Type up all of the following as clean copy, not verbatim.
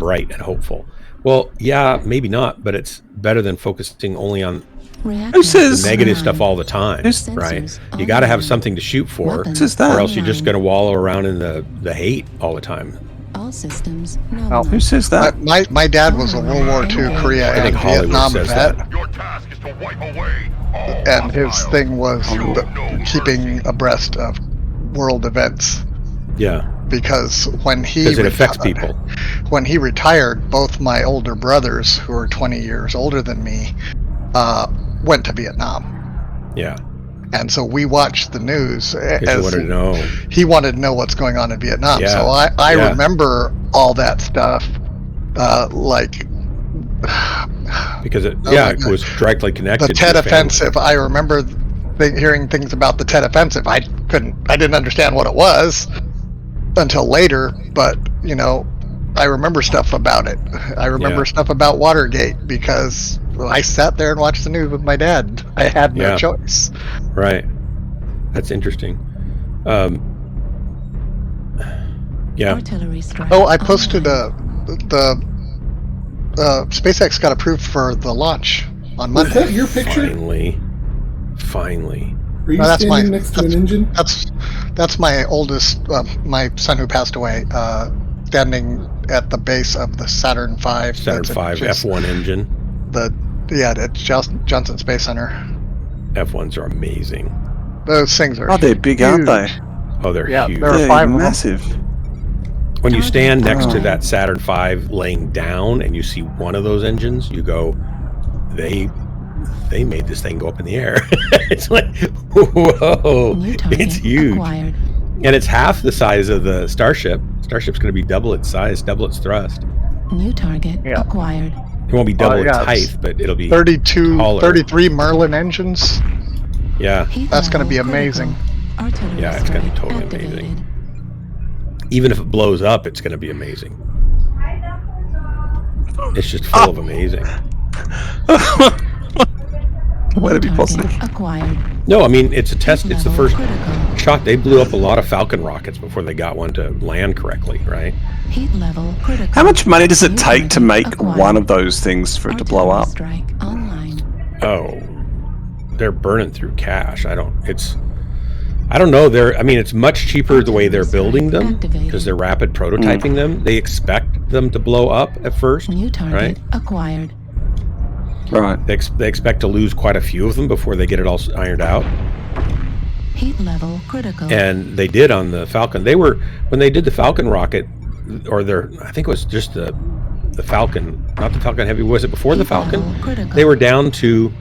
bright and hopeful. Well, yeah, maybe not, but it's better than focusing only on the negative stuff all the time, right? You got to have something to shoot for, or else you're just going to wallow around in the hate all the time. All systems. Well, who says that? My dad was a World War II, Korea, and Vietnam vet. Your task is to wipe away all And his thing was keeping abreast of world events. Yeah. Because when he it affects people. When he retired, both my older brothers, who are 20 years older than me, went to Vietnam. Yeah. And so we watched the news. He wanted to know. He wanted to know what's going on in Vietnam. Yeah. So I remember all that stuff, because it was directly connected. The Tet Offensive. I remember hearing things about the Tet Offensive. I didn't understand what it was until later, but I remember stuff about it. I remember stuff about Watergate because I sat there and watched the news with my dad. I had no choice. Right. That's interesting. Oh, I posted the SpaceX got approved for the launch on Monday. Is that your picture? Finally. Are you standing next to an engine? That's my oldest, my son who passed away, standing at the base of the Saturn V. Saturn V F1 engine. At Johnson Space Center. F1s are amazing. Those things are. Oh, they're big, aren't they? Oh, they're huge. They're massive. When you stand next to that Saturn V laying down and you see one of those engines, you go, they made this thing go up in the air. It's like, whoa, it's huge. Acquired. And it's half the size of the Starship. Starship's going to be double its size, double its thrust. New target acquired. It won't be double its height, but it'll be 33 Merlin engines. Yeah. That's going to be amazing. Yeah, it's going to be totally amazing. Even if it blows up, it's going to be amazing. It's just full of amazing. Way to be positive. Acquired. No, I mean, it's a test. It's the first shot. They blew up a lot of Falcon rockets before they got one to land correctly, right? Heat level critical. How much money does it take to make one of those things for it to blow up? Strike online. Oh, they're burning through cash. I don't know. It's much cheaper the way they're building them because they're rapid prototyping them. They expect them to blow up at first, New target right? acquired. Right. They expect to lose quite a few of them before they get it all ironed out. Heat level critical. And they did on the Falcon. When they did the Falcon rocket, I think it was just the Falcon, not the Falcon Heavy. Was it before the Falcon? They were down to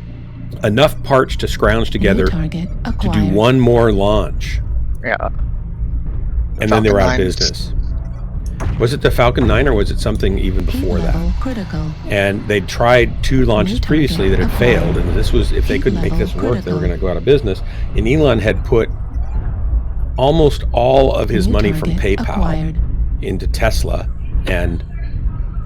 enough parts to scrounge together to do one more launch. Yeah. And then they were out of business. Was it the Falcon 9 or was it something even before that? Critical. And they'd tried 2 launches previously that had failed, and this was, if they couldn't make this work, they were going to go out of business. And Elon had put almost all of his money from PayPal into Tesla, and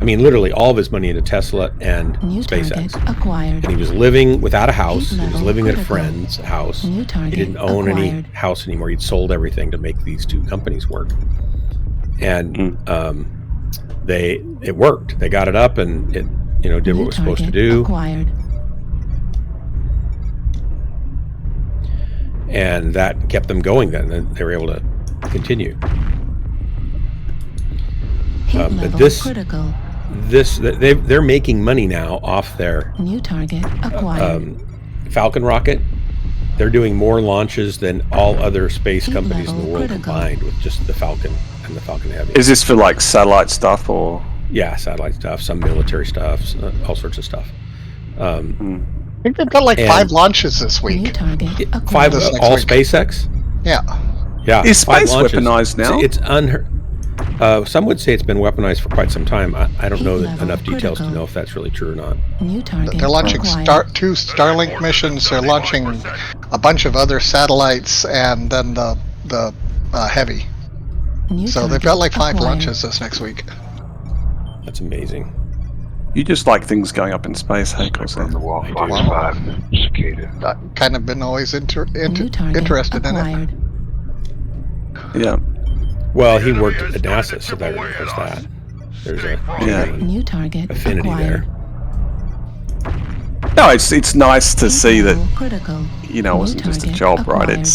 literally all of his money into Tesla and SpaceX. And he was living without a house. He was living at a friend's house. He didn't own any house anymore. He'd sold everything to make these 2 companies work. And it worked. They got it up, and it did what it was supposed to do. And that kept them going. Then they were able to continue. But they're making money now off their new target acquired. Falcon rocket. They're doing more launches than all other space companies in the world combined with just the Falcon and the Falcon Heavy. Is this for like satellite stuff or? Yeah, satellite stuff, some military stuff, all sorts of stuff. I think they've got like 5 launches this week. 5 this all week. SpaceX? Yeah. Yeah. Is space weaponized now? It's unheard. Some would say it's been weaponized for quite some time. I don't know enough details to know if that's really true or not. They're launching 2 Starlink missions. They're launching a bunch of other satellites, and then the Heavy. So they've got like 5 launches this next week. That's amazing. You just like things going up in space, hey, From the wall, Fox 5, Cicada. I've kind of been always interested in it. Yeah. Well, he worked at NASA, so there was that. There's a Yeah. New target affinity acquired. there. No, it's nice to Heat see that, level critical. you know, it New wasn't just a target job, right? acquired.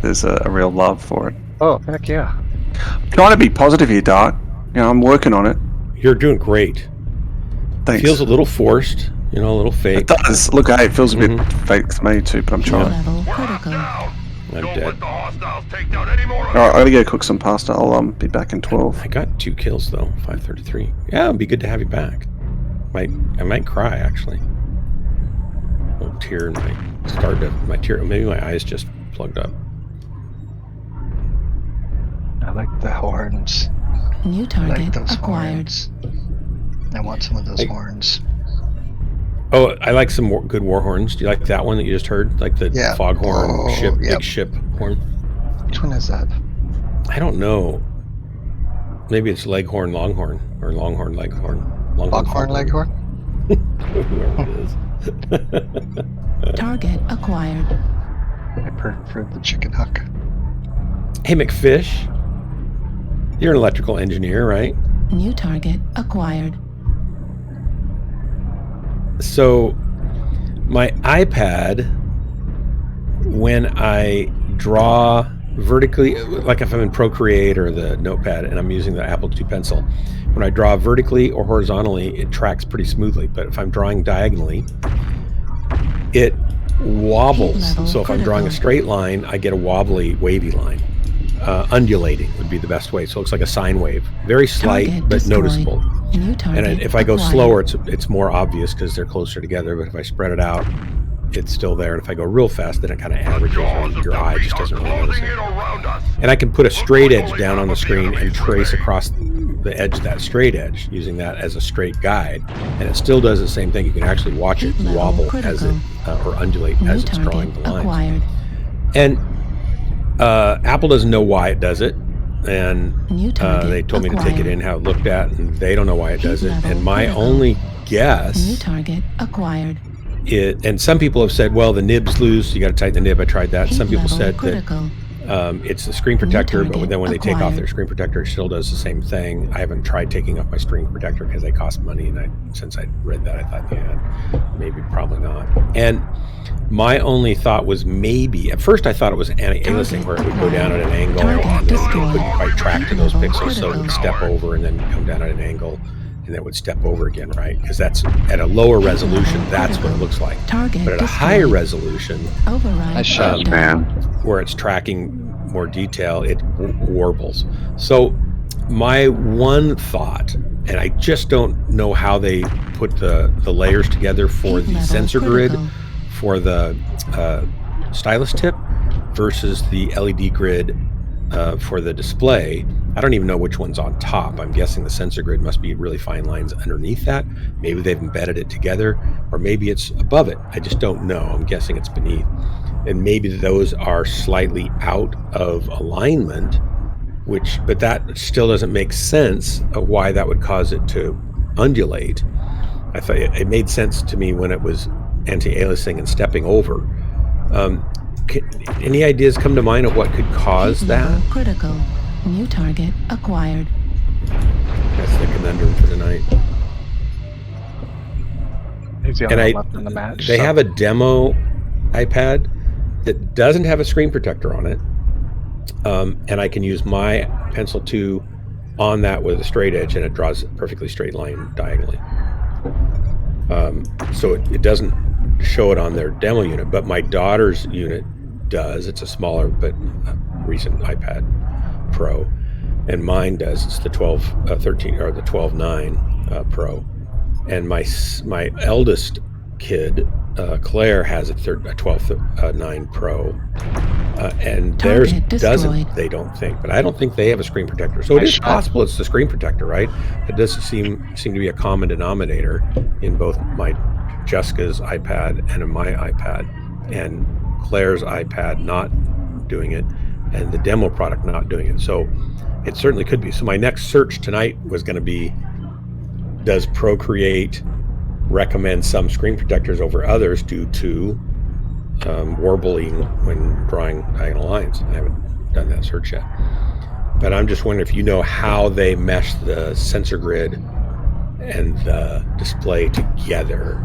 There's a real love for it. Oh, heck yeah. Trying to be positive here, Dart. You know, I'm working on it. You're doing great. Thanks. Feels a little forced, you know, a little fake. It does. Look, hey, it feels a bit fake to me too, but I'm Heat trying. level critical. I'm Don't dead. let the hostiles take down any more. All right, I gotta go cook some pasta. I'll be back in 12. I got 2 kills though, 533. Yeah, it'd be good to have you back. I might cry actually. A little tear in my tear. Maybe my eyes just plugged up. I like the horns. New I like target those acquired. horns. I want some of those horns. Oh, I like some good war horns. Do you like that one that you just heard? Like the Yeah. foghorn Oh, ship, yep. big ship horn? Which one is that? I don't know. Maybe it's leghorn, longhorn, or longhorn, leghorn. Foghorn, leghorn? Whoever it is. Target acquired. I prefer the chicken huck. Hey, McFish. You're an electrical engineer, right? New target acquired. So, my iPad, when I draw vertically, like if I'm in Procreate or the Notepad and I'm using the Apple II Pencil, when I draw vertically or horizontally, it tracks pretty smoothly. But if I'm drawing diagonally, it wobbles. So if I'm drawing a straight line, I get a wobbly, wavy line. Undulating would be the best way. So it looks like a sine wave. Very slight, Target but destroyed. noticeable. New target And if I go acquired. slower, it's more obvious because they're closer together. But if I spread it out, it's still there. And if I go real fast, then it kind of averages, and your eye just doesn't really notice it. And I can put a straight edge down on the screen and trace across the edge of that straight edge, using that as a straight guide. And it still does the same thing. You can actually watch it Heat level wobble critical. as it, or undulate New as it's target drawing the lines. acquired. And Apple doesn't know why it does it. And New target they told me to take it acquired. in, how it looked at, and they don't know why it does it. Heat level And my critical. only New guess, target acquired. and some people have said, well, the nib's loose, you got to tighten the nib. I tried that. Heat Some people level said critical. that it's the screen protector, but target then when they take off acquired. their screen protector, it still does the same thing. I haven't tried taking off my screen protector because they cost money, and since I read that, I thought, yeah, maybe, probably not. And my only thought was maybe, at first I thought it was anti-aliasing, where it would go down at an angle Target and then it destroyed. couldn't quite track to those Level pixels, so it would critical. step over and then come down at an angle, and then it would step over again, right? Because that's at a lower resolution, that's what it looks like. Target But at a destroyed. higher resolution, Override. Nice shot, shutdown. where it's tracking more detail, it warbles. So my one thought, and I just don't know how they put the layers together for Heat the level sensor grid critical. for the stylus tip versus the LED grid for the display. I don't even know which one's on top. I'm guessing the sensor grid must be really fine lines underneath that. Maybe they've embedded it together, or maybe it's above it. I just don't know. I'm guessing it's beneath. And maybe those are slightly out of alignment, but that still doesn't make sense of why that would cause it to undulate. I thought it made sense to me when it was anti-aliasing and stepping over. Any ideas come to mind of what could cause Heat that? level critical. New target acquired. That's the conundrum for tonight. He's the And only one left in the match. they so- have a demo iPad that doesn't have a screen protector on it, and I can use my Pencil 2 on that with a straight edge, and it draws a perfectly straight line diagonally. So it doesn't show it on their demo unit, but my daughter's unit does. It's a smaller but recent iPad Pro, and mine does. It's the 13 or the 12.9 Pro, and my eldest kid, Claire, has a 12.9 Pro, and theirs Target doesn't. destroyed. They don't think, but I don't think they have a screen protector. So it is possible it's the screen protector, right? It does seem to be a common denominator in both my Jessica's iPad and in my iPad, and Claire's iPad not doing it, and the demo product not doing it. So it certainly could be. So my next search tonight was going to be, does Procreate recommend some screen protectors over others due to warbling when drawing diagonal lines? I haven't done that search yet. But I'm just wondering if you know how they mesh the sensor grid and the display together,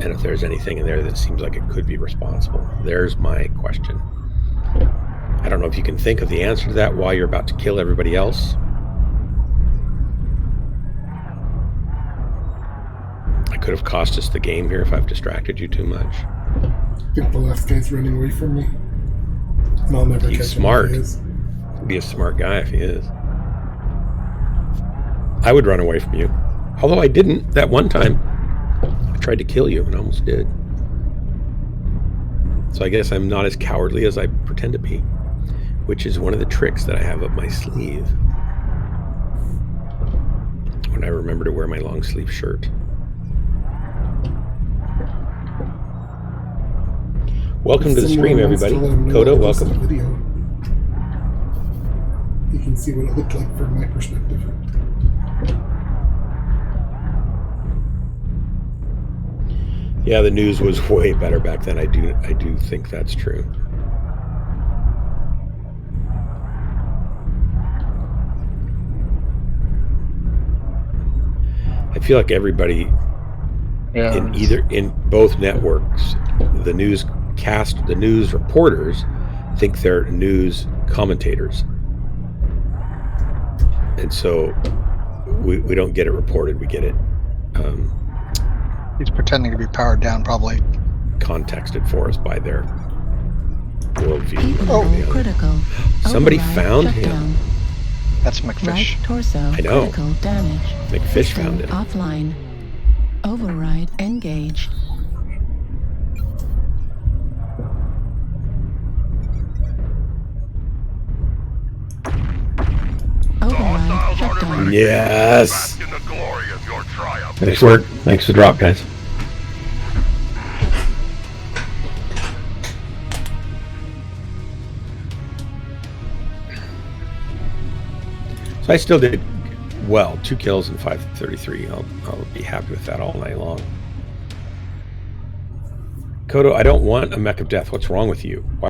and if there's anything in there that seems like it could be responsible. There's my question. I don't know if you can think of the answer to that while you're about to kill everybody else. I could have cost us the game here if I've distracted you too much. I think the last guy's running away from me. And I'll never He's catch smart. him if he is. He'd be a smart guy if he is. I would run away from you. Although I didn't that one time. I tried to kill you and almost did. So I guess I'm not as cowardly as I pretend to be, which is one of the tricks that I have up my sleeve. When I remember to wear my long sleeve shirt. Welcome to the stream, everybody. Kodo, welcome. Video. You can see what it looked like from my perspective. Yeah, the news was way better back then. I do think that's true. I feel like everybody in both networks, the news reporters think they're news commentators, and so we don't get it reported. We get it He's pretending to be powered down, probably. contexted for us by their worldview. People critical. Somebody Override found shutdown. him. That's McFish. Right torso. I know. Critical damage. McFish System found him. Offline. Override engaged. Override shutdown. Yes. Bask in the glory of your triumph. Nice work. Thanks for the drop, guys. So I still did well. 2 kills and 533. I'll be happy with that all night long. Kodo, I don't want a mech of death. What's wrong with you? Why